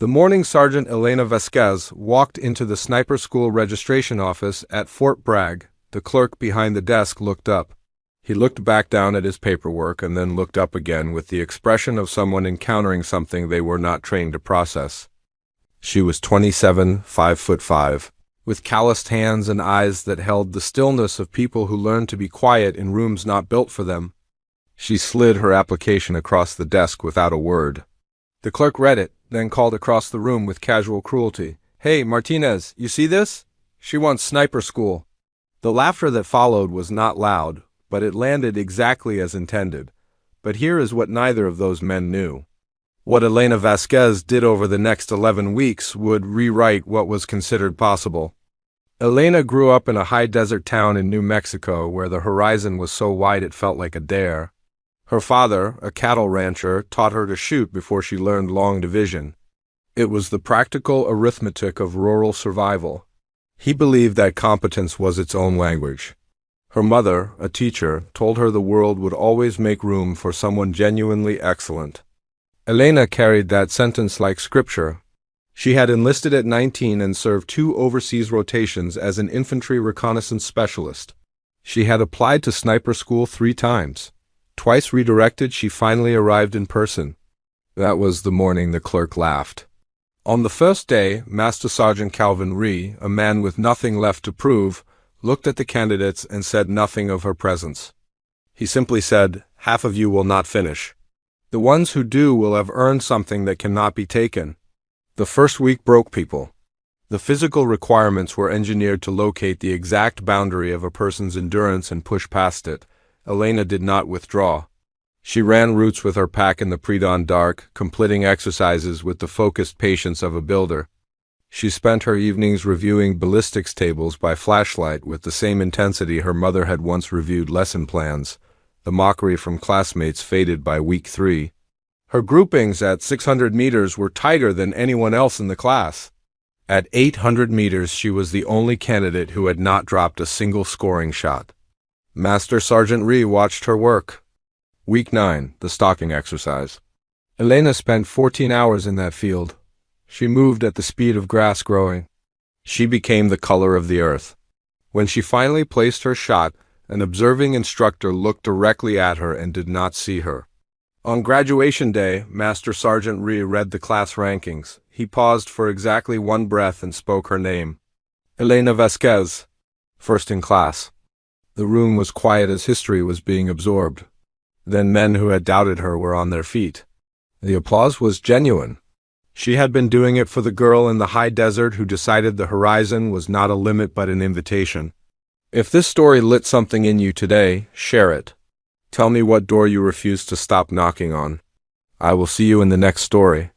The morning Sergeant Elena Vasquez walked into the sniper school registration office at Fort Bragg. The clerk behind the desk looked up. He looked back down at his paperwork and then looked up again with the expression of someone encountering something they were not trained to process. She was 27, 5'5", with calloused hands and eyes that held the stillness of people who learn to be quiet in rooms not built for them. She slid her application across the desk without a word. The clerk read it, then called across the room with casual cruelty. "Hey, Martinez, you see this? She wants sniper school." The laughter that followed was not loud, but it landed exactly as intended. But here is what neither of those men knew. What Elena Vasquez did over the next 11 weeks would rewrite what was considered possible. Elena grew up in a high-desert town in New Mexico where the horizon was so wide it felt like a dare. Her father, a cattle rancher, taught her to shoot before she learned long division. It was the practical arithmetic of rural survival. He believed that competence was its own language. Her mother, a teacher, told her the world would always make room for someone genuinely excellent. Elena carried that sentence like scripture. She had enlisted at 19 and served 2 overseas rotations as an infantry reconnaissance specialist. She had applied to sniper school 3 times. Twice redirected, she finally arrived in person. That was the morning the clerk laughed. On the first day, Master Sergeant Calvin Rhee, a man with nothing left to prove, looked at the candidates and said nothing of her presence. He simply said, "Half of you will not finish. The ones who do will have earned something that cannot be taken." The first week broke people. The physical requirements were engineered to locate the exact boundary of a person's endurance and push past it. Elena did not withdraw. She ran routes with her pack in the pre-dawn dark, completing exercises with the focused patience of a builder. She spent her evenings reviewing ballistics tables by flashlight with the same intensity her mother had once reviewed lesson plans. The mockery from classmates faded by week 3. Her groupings at 600 meters were tighter than anyone else in the class. At 800 meters, she was the only candidate who had not dropped a single scoring shot. Master Sergeant Rhee watched her work. Week 9, the stalking exercise. Elena spent 14 hours in that field. She moved at the speed of grass growing. She became the color of the earth. When she finally placed her shot, an observing instructor looked directly at her and did not see her. On graduation day, Master Sergeant Rhee read the class rankings. He paused for exactly 1 breath and spoke her name. Elena Vasquez, first in class. The room was quiet as history was being absorbed. Then men who had doubted her were on their feet. The applause was genuine. She had been doing it for the girl in the high desert who decided the horizon was not a limit but an invitation. If this story lit something in you today, share it. Tell me what door you refuse to stop knocking on. I will see you in the next story.